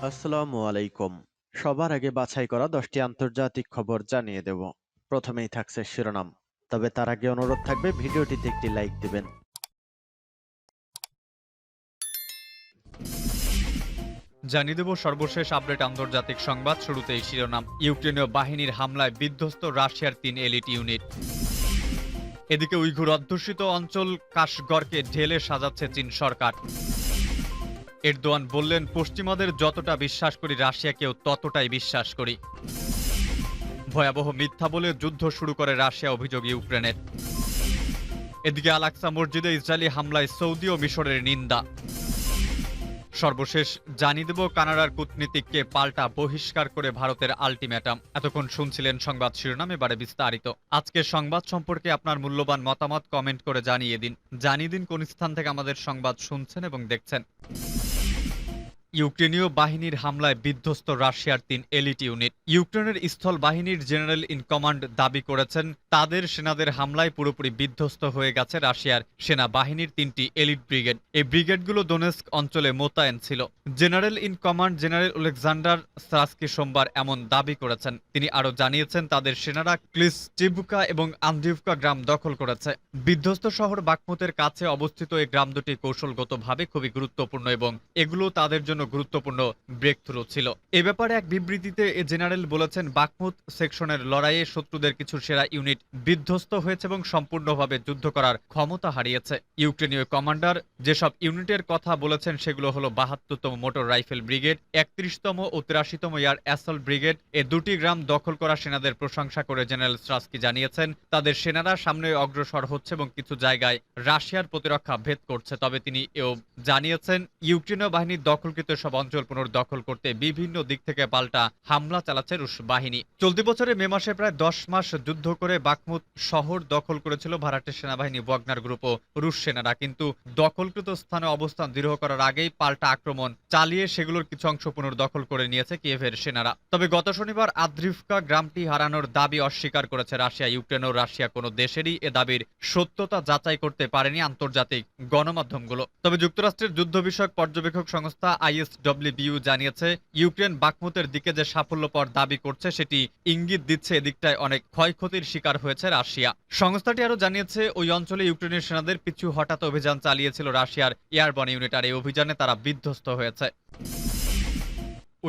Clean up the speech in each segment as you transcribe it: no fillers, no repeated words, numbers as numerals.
আসসালামু আলাইকুম। সবার আগে বাছাই করা ১০টি আন্তর্জাতিক খবর জানিয়ে দেব। প্রথমেই থাকছে শিরোনাম। তবে তার আগে অনুরোধ থাকবে ভিডিওটিতে একটি লাইক দিবেন। জানিয়ে দেব সর্বশেষ আপডেট আন্তর্জাতিক সংবাদ। শুরুতেই শিরোনাম। ইউক্রেনীয় বাহিনীর হামলায় বিধ্বস্ত রাশিয়ার ৩ এলিট ইউনিট। এদিকে উইঘুর অধ্যুষিত অঞ্চল কাশগড়কে ঢেলে সাজাচ্ছে চীন সরকার। এরদোয়ান বললেন, পশ্চিমাদের যতটা বিশ্বাস করি রাশিয়াকেও ততটাই বিশ্বাস করি। ভয়াবহ মিথ্যা বলে যুদ্ধ শুরু করে রাশিয়া, অভিযোগ ইউক্রেনের। এদিকে আল আকসা মসজিদে ইসরায়েলি হামলায় সৌদি ও মিশরের নিন্দা। সর্বশেষ জানিয়ে দেব কানাডার কূটনীতিককে পাল্টা বহিষ্কার করে ভারতের আলটিমেটাম। এতক্ষণ শুনছিলেন সংবাদ শিরোনাম, এবারে বিস্তারিত। আজকের সংবাদ সম্পর্কে আপনার মূল্যবান মতামত কমেন্ট করে জানিয়ে দিন কোন স্থান থেকে আমাদের সংবাদ শুনছেন এবং দেখছেন। ইউক্রেনীয় বাহিনীর হামলায় বিধ্বস্ত রাশিয়ার ৩ এলিট ইউনিট। ইউক্রেনের স্থল বাহিনীর জেনারেল ইন কমান্ড দাবি করেছেন, তাদের সেনাদের হামলায় পুরোপুরি বিধ্বস্ত হয়ে গেছে রাশিয়ার সেনাবাহিনীর ৩টি এলিট ব্রিগেড। এই ব্রিগেডগুলো দোনেস্ক অঞ্চলে মোতায়েন ছিল। General in command general Oleksandr Syrskyi সোমবার এমন দাবি করেছেন। তিনি আরও জানিয়েছেন, তাদের সেনারা ক্লিস্টিভকা এবং আন্দ্রিভকা গ্রাম দখল করেছে। বিধ্বস্ত শহর বাকমুতের কাছে অবস্থিত এই গ্রাম দুটি কৌশলগতভাবে খুবই গুরুত্বপূর্ণ এবং এগুলো তাদের জন্য গুরুত্বপূর্ণ ব্রেকথ্রু ছিল। এ ব্যাপারে এক বিবৃতিতে জেনারেল বলেছেন, বাকমুত সেকশনের লড়াইয়ে শত্রুদের কিছু সেরা ইউনিট বিধ্বস্ত হয়েছে এবং সম্পূর্ণভাবে যুদ্ধ করার ক্ষমতা হারিয়েছে। ইউক্রেনীয় কমান্ডার যেসব ইউনিটের কথা বলেছেন সেগুলো হলো ৭২তম মোটর রাইফেল ব্রিগেড, ৩১তম ও ৮৩তম এয়ার অ্যাসল্ট ব্রিগেড। এ দুটি গ্রাম দখল করা সেনাদের প্রশংসা করে জেনারেল স্ট্রাস্কি জানিয়েছেন, তাদের সেনারা সামনে অগ্রসর হচ্ছে এবং কিছু জায়গায় রাশিয়ার প্রতিরক্ষা ভেদ করছে। তবে তিনি এও জানিয়েছেন, ইউক্রেনীয় বাহিনীর দখলকৃত সব অঞ্চল পুনর্দখল করতে বিভিন্ন দিক থেকে পাল্টা হামলা চালাচ্ছে রুশ বাহিনী। চলতি বছরে মে মাসে প্রায় ১০ মাস যুদ্ধ করে বাকমুত শহর দখল করেছিল ভাড়াটের সেনাবাহিনী ওয়াগনার গ্রুপ ও রুশ সেনারা, কিন্তু দখলকৃত স্থানে অবস্থান দৃঢ় করার আগেই পাল্টা আক্রমণ চালিয়ে সেগুলোর কিছু অংশ পুনর্দখল করে নিয়েছে কিয়েভের সেনারা। তবে গত শনিবার আদ্রিভকা গ্রামটি হারানোর দাবি অস্বীকার করেছে রাশিয়া। ইউক্রেন ও রাশিয়া কোনো দেশেরই এ দাবির সত্যতা যাচাই করতে পারেনি আন্তর্জাতিক গণমাধ্যমগুলো। তবে যুক্তরাষ্ট্রের যুদ্ধ বিষয়ক পর্যবেক্ষক সংস্থা ISWBU জানিয়েছে, ইউক্রেন বাকমুতের দিকে যে সাফল্য পর দাবি করছে সেটি ইঙ্গিত দিচ্ছে এদিকটায় অনেক ক্ষয়ক্ষতির শিকার হয়েছে রাশিয়া। সংস্থাটি আরও জানিয়েছে, ওই অঞ্চলে ইউক্রেনের সেনাদের পিছু হঠাৎ অভিযান চালিয়েছিল রাশিয়ার এয়ারবন ইউনিট, আর এই অভিযানে তারা বিধ্বস্ত হয়েছে।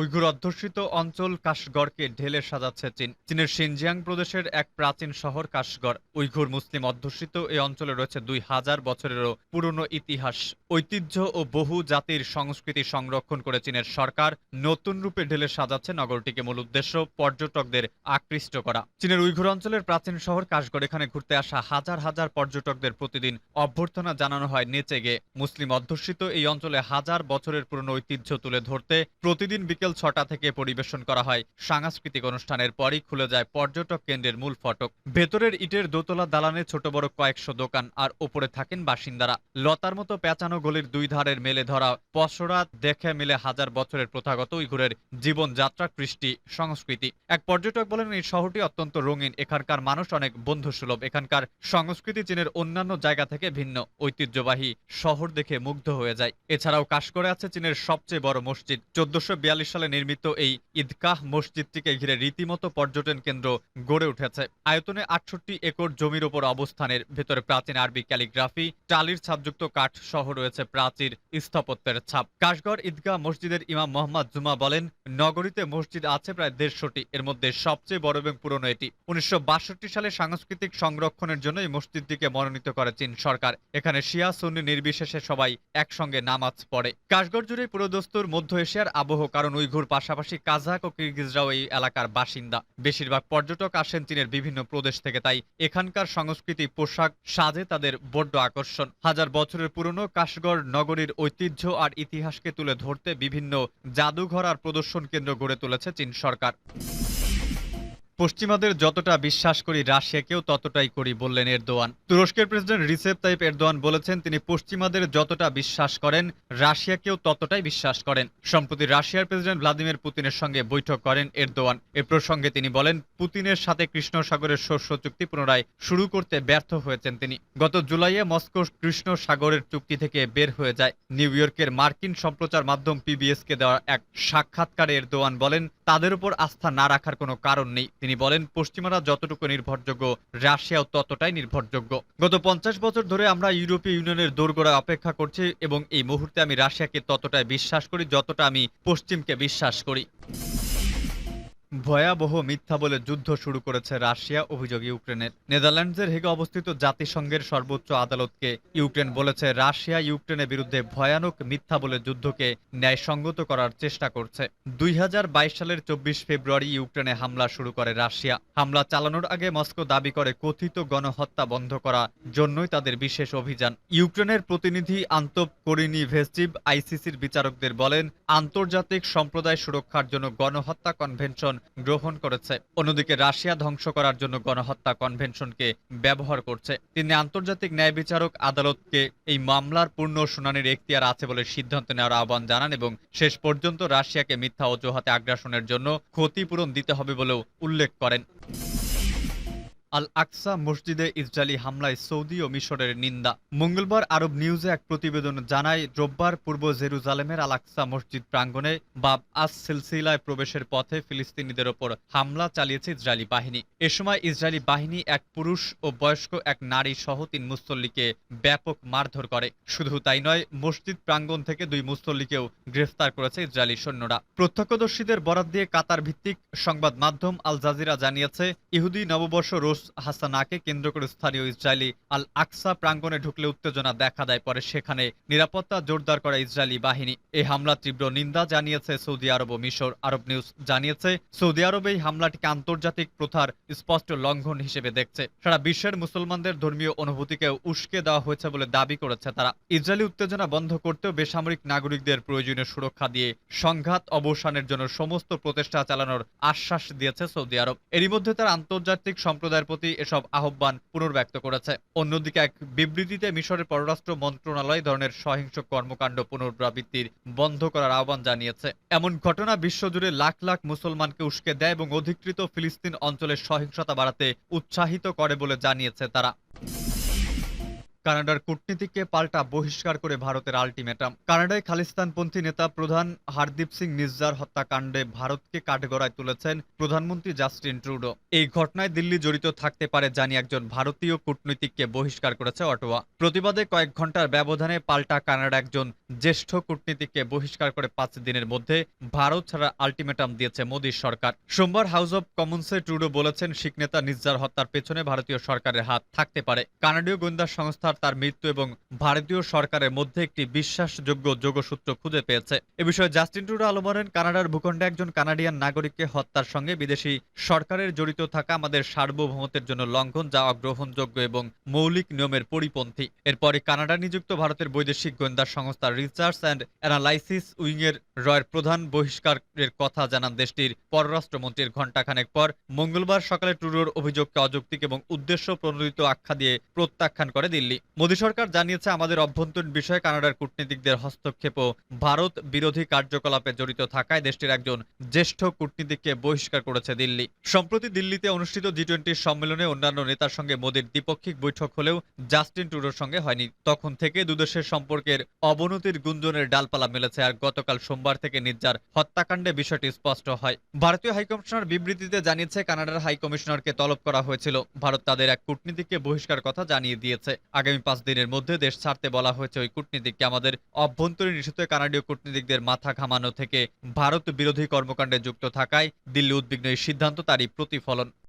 উইঘুর অধ্যুষিত অঞ্চল কাশগড়কে ঢেলে সাজাচ্ছে চীন। চীনের শিনজিয়াং প্রদেশের এক প্রাচীন শহর কাশগড়। উইঘুর মুসলিম অধ্যুষিত এই অঞ্চলে রয়েছে ২০০০ বছরেরও পুরনো ইতিহাস, ঐতিহ্য ও বহু জাতির সংস্কৃতি সংরক্ষণ করে চীনের সরকার নতুন রূপে ঢেলে সাজাচ্ছে নগরটিকে। মূল উদ্দেশ্য পর্যটকদের আকৃষ্ট করা। চীনের উইঘুর অঞ্চলের প্রাচীন শহর কাশগড়, এখানে ঘুরতে আসা হাজার হাজার পর্যটকদের প্রতিদিন অভ্যর্থনা জানানো হয় নেচে গে। মুসলিম অধ্যুষিত এই অঞ্চলে হাজার বছরের পুরনো ঐতিহ্য তুলে ধরতে প্রতিদিন বিকেল ৬টা থেকে পরিবেশন করা হয় সাংস্কৃতিক অনুষ্ঠানের পরই খুলে যায় পর্যটক কেন্দ্রের মূল ফটক। ভেতরের ইটের দোতলা দালানে ছোট বড় কয়েকশো দোকান, আর ওপরে থাকেন বাসিন্দারা। লতার মতো পেঁচানো গলির দুই ধারের মেলে ধরা পসরা দেখে মিলে হাজার বছরের প্রথাগত উইঘুরের জীবনযাত্রা, কৃষ্টি, সংস্কৃতি। এক পর্যটক বলেন, এই শহরটি অত্যন্ত রঙিন, এখানকার মানুষ অনেক বন্ধুসুলভ, এখানকার সংস্কৃতি চীনের অন্যান্য জায়গা থেকে ভিন্ন। ঐতিহ্যবাহী শহর দেখে মুগ্ধ হয়ে যায়। এছাড়াও কাশগড়ে আছে চীনের সবচেয়ে বড় মসজিদ। ১৪৪২ সালে নির্মিত এই ঈদগাহ মসজিদটিকে ঘিরে রীতিমতো পর্যটন কেন্দ্র গড়ে উঠেছে। আয়তনে ৬৮ একর জমির ওপর অবস্থানের, ভেতরে প্রাচীন আরবি ক্যালিগ্রাফি, টালির ছাপযুক্ত কাঠ সহ রয়েছে প্রাচীর স্থাপত্যের ছাপ। কাশগড় ঈদগাহ মসজিদের ইমাম মোহাম্মদ জুমা বলেন, নগরীতে মসজিদ আছে প্রায় ১৫০টি, এর মধ্যে সবচেয়ে বড় এবং পুরনো এটি। ১৯৬২ সালে সাংস্কৃতিক সংরক্ষণের জন্য এই মসজিদটিকে মনোনীত করে চীন সরকার। এখানে শিয়া সুন্নি নির্বিশেষে সবাই একসঙ্গে নামাজ পড়ে। কাশগড় জুড়ে পুরোদস্তুর মধ্য এশিয়ার আবহ, কারণ উইঘুর পাশাপাশি কাজাক ও কিরগিজরাও এই এলাকার বাসিন্দা। বেশিরভাগ পর্যটক আসেন চীনের বিভিন্ন প্রদেশ থেকে, তাই এখানকার সংস্কৃতি, পোশাক, সাজে তাদের বড্ড আকর্ষণ। হাজার বছরের পুরনো কাশগড় নগরীর ঐতিহ্য আর ইতিহাসকে তুলে ধরতে বিভিন্ন জাদুঘর আর প্রদর্শন কেন্দ্র গড়ে তুলেছে চীন সরকার। পশ্চিমাদের যতটা বিশ্বাস করি রাশিয়াকেও ততটাই করি, বললেন এরদোয়ান। তুরস্কের প্রেসিডেন্ট রিসেপ তাইপ এরদোয়ান বলেছেন তিনি পশ্চিমাদের যতটা বিশ্বাস করেন রাশিয়াকেও ততটাই বিশ্বাস করেন। সম্প্রতি রাশিয়ার প্রেসিডেন্ট ভ্লাদিমির পুতিনের সঙ্গে বৈঠক করেন এরদোয়ান। এ প্রসঙ্গে তিনি বলেন, পুতিনের সাথে কৃষ্ণ সাগরের শস্য চুক্তি পুনরায় শুরু করতে ব্যর্থ হয়েছেন তিনি। গত জুলাইয়ে মস্কো কৃষ্ণ সাগরের চুক্তি থেকে বের হয়ে যায়। নিউ ইয়র্কের মার্কিন সম্প্রচার মাধ্যম পিবিএসকে দেওয়া এক সাক্ষাৎকারে এরদোয়ান বলেন, তাদের উপর আস্থা না রাখার কোনো কারণ নেই। তিনি বলেন, পশ্চিমারা যতটুকু নির্ভরযোগ্য রাশিয়াও ততটাই নির্ভরযোগ্য। গত 50 বছর ধরে আমরা ইউরোপীয় ইউনিয়নের দোরগোড়ায় অপেক্ষা করছি এবং এই মুহূর্তে আমি রাশিয়াকে ততটাই বিশ্বাস করি যতটা আমি পশ্চিমকে বিশ্বাস করি। ভয়াবহ মিথ্যা বলে যুদ্ধ শুরু করেছে রাশিয়া, অভিযোগ ইউক্রেনের। নেদারল্যান্ডসের হেগে অবস্থিত জাতিসংঘের সর্বোচ্চ আদালতকে ইউক্রেন বলেছে রাশিয়া ইউক্রেনের বিরুদ্ধে ভয়ানক মিথ্যা বলে যুদ্ধকে ন্যায়সঙ্গত করার চেষ্টা করছে। 2022 সালের 24 ফেব্রুয়ারি ইউক্রেনে হামলা শুরু করে রাশিয়া। হামলা চালানোর আগে মস্কো দাবি করে কথিত গণহত্যা বন্ধ করার জন্যই তাদের বিশেষ অভিযান। ইউক্রেনের প্রতিনিধি আন্তপ করিনিভেস্টিভ আইসিসির বিচারকদের বলেন, আন্তর্জাতিক সম্প্রদায় সুরক্ষার জন্য গণহত্যা কনভেনশন গ্রহণ করেছে। অন্যদিকে রাশিয়া ধ্বংস করার জন্য গণহত্যা কনভেনশনকে ব্যবহার করছে। তিনি আন্তর্জাতিক ন্যায় বিচারক আদালতকে এই মামলার পূর্ণ শুনানির এখতিয়ার আছে বলে সিদ্ধান্ত নেওয়ার আহ্বান জানান এবং শেষ পর্যন্ত রাশিয়াকে মিথ্যা অজুহাতে আগ্রাসনের জন্য ক্ষতিপূরণ দিতে হবে বলেও উল্লেখ করেন। আল আকসা মসজিদে ইসরায়েলি হামলায় সৌদি ও মিশরের নিন্দা। মঙ্গলবার আরব নিউজে এক প্রতিবেদন জানায়, রোববার পূর্ব জেরুজালেমের আল আকসা মসজিদ প্রাঙ্গণে বাব আস সিলসিলায় প্রবেশের পথে ফিলিস্তিনিদের ওপর হামলা চালিয়েছে ইসরায়েলি বাহিনী। এ সময় ইসরায়েলি বাহিনী এক পুরুষ ও বয়স্ক এক নারী সহ 3 মুসল্লিকে ব্যাপক মারধর করে। শুধু তাই নয়, মসজিদ প্রাঙ্গণ থেকে 2 মুসল্লিকেও গ্রেফতার করেছে ইসরায়েলি সৈন্যরা। প্রত্যক্ষদর্শীদের বরাত দিয়ে কাতার ভিত্তিক সংবাদ মাধ্যম আল জাজিরা জানিয়েছে, ইহুদি নববর্ষ রোজ হাসানাকে কেন্দ্র করে স্থানীয় ইসরায়েলি আল আকসা প্রাঙ্গণে ঢুকলে উত্তেজনা দেখা দেয়। পরে সেখানে নিরাপত্তা জোরদার করা ইসরায়েলি বাহিনী। এই হামলা তীব্র নিন্দা জানিয়েছে সৌদি আরব ও মিশর। আরব নিউজ জানিয়েছে, সৌদি আরব এই হামলাটিকে আন্তর্জাতিক প্রথার স্পষ্ট লঙ্ঘন হিসেবে দেখছে। সারা বিশ্বের মুসলমানদের ধর্মীয় অনুভূতিকে উস্কে দেওয়া হয়েছে বলে দাবি করেছে তারা। ইসরায়েলি উত্তেজনা বন্ধ করতেও বেসামরিক নাগরিকদের প্রয়োজনীয় সুরক্ষা দিয়ে সংঘাত অবসানের জন্য সমস্ত প্রচেষ্টা চালানোর আশ্বাস দিয়েছে সৌদি আরব। এরই মধ্যে তারা আন্তর্জাতিক সম্প্রদায়ের প্রতি এসব আহ্বান পুনর্ব্যক্ত করেছে। অন্যদিকে এক বিবৃতিতে মিশরের পররাষ্ট্র মন্ত্রণালয় ধরনের সহিংস কর্মকাণ্ড পুনরাবৃত্তির বন্ধ করার আহ্বান জানিয়েছে। এমন ঘটনা বিশ্বজুড়ে লাখ লাখ মুসলমানকে উস্কে দেয় এবং অধিকৃত ফিলিস্তিন অঞ্চলের সহিংসতা বাড়াতে উৎসাহিত করে বলে জানিয়েছে তারা। কানাডার কূটনীতিককে পাল্টা বহিষ্কার করে ভারতের আল্টিমেটাম। কানাডায় খালিস্তানপন্থী নেতা প্রধান হারদীপ সিং নিজ্জার হত্যাকাণ্ডে ভারতকে কাঠগড়ায় তুলেছেন প্রধানমন্ত্রী জাস্টিন ট্রুডো। এই ঘটনায় দিল্লি জড়িত থাকতে পারে জানিয়ে একজন ভারতীয় কূটনীতিককে বহিষ্কার করেছে অটোয়া। প্রতিবাদে কয়েক ঘন্টার ব্যবধানে পাল্টা কানাডা একজন জ্যেষ্ঠ কূটনীতিককে বহিষ্কার করে 5 দিনের মধ্যে ভারত ছাড়া আল্টিমেটাম দিয়েছে মোদীর সরকার। সোমবার হাউস অব কমন্সে ট্রুডো বলেছেন, শিখ নেতা নিজ্জার হত্যার পেছনে ভারতীয় সরকারের হাত থাকতে পারে। কানাডীয় গোয়েন্দা সংস্থার তার মৃত্যু এবং ভারতীয় সরকারের মধ্যে একটি বিশ্বাসযোগ্য যোগসূত্র খুঁজে পেয়েছে। এ বিষয়ে জাস্টিন ট্রুডো আলো বলেন, কানাডার ভূখণ্ডে একজন কানাডিয়ান নাগরিককে হত্যার সঙ্গে বিদেশি সরকারের জড়িত থাকা আমাদের সার্বভৌমত্বের জন্য লঙ্ঘন, যা অগ্রহণযোগ্য এবং মৌলিক নিয়মের পরিপন্থী। এরপরে কানাডা নিযুক্ত ভারতের বৈদেশিক গোয়েন্দা সংস্থা রিসার্চ অ্যান্ড অ্যানালাইসিস উইংয়ের রয়ের প্রধান বহিষ্কারের কথা জানান দেশটির পররাষ্ট্রমন্ত্রীর ঘণ্টাখানেক পর। মঙ্গলবার সকালে ট্রুডোর অভিযোগকে অযৌক্তিক এবং উদ্দেশ্য প্রণোদিত আখ্যা দিয়ে প্রত্যাখ্যান করে দিল্লি। মোদী সরকার জানিয়েছে, আমাদের অভ্যন্তরীণ বিষয়ে কানাডার কূটনীতিকদের হস্তক্ষেপ ও ভারত বিরোধী কার্যকলাপে জড়িত থাকায় দেশটির একজন জ্যেষ্ঠ কূটনীতিককে বহিষ্কার করেছে দিল্লি। সম্প্রতি দিল্লিতে অনুষ্ঠিত G20 সম্মেলনে অন্যান্য নেতার সঙ্গে মোদীর দ্বিপক্ষিক বৈঠক হলেও জাস্টিন ট্রুডোর সঙ্গে হয়নি। তখন থেকে দুদেশের সম্পর্কের অবনতির গুঞ্জনের ডালপালা মেলেছে। আর গতকাল সোমবার থেকে নিজ্জার হত্যাকাণ্ডে বিষয়টি স্পষ্ট হয়। ভারতীয় হাইকমিশনার বিবৃতিতে জানিয়েছে, কানাডার হাইকমিশনারকে তলব করা হয়েছিল। ভারত তাদের এক কূটনীতিককে বহিষ্কার কথা জানিয়ে দিয়েছে। আগামী 5 দিনের মধ্যে দেশ ছাড়তে বলা হয়েছে ওই কূটনীতিককে। আমাদের অভ্যন্তরীণ ইস্যুতে কানাডীয় কূটনীতিকদের মাথা ঘামানো থেকে ভারত বিরোধী কর্মকাণ্ডে যুক্ত থাকায় দিল্লি উদ্বিগ্ন। এই সিদ্ধান্ত তারই প্রতিফলন।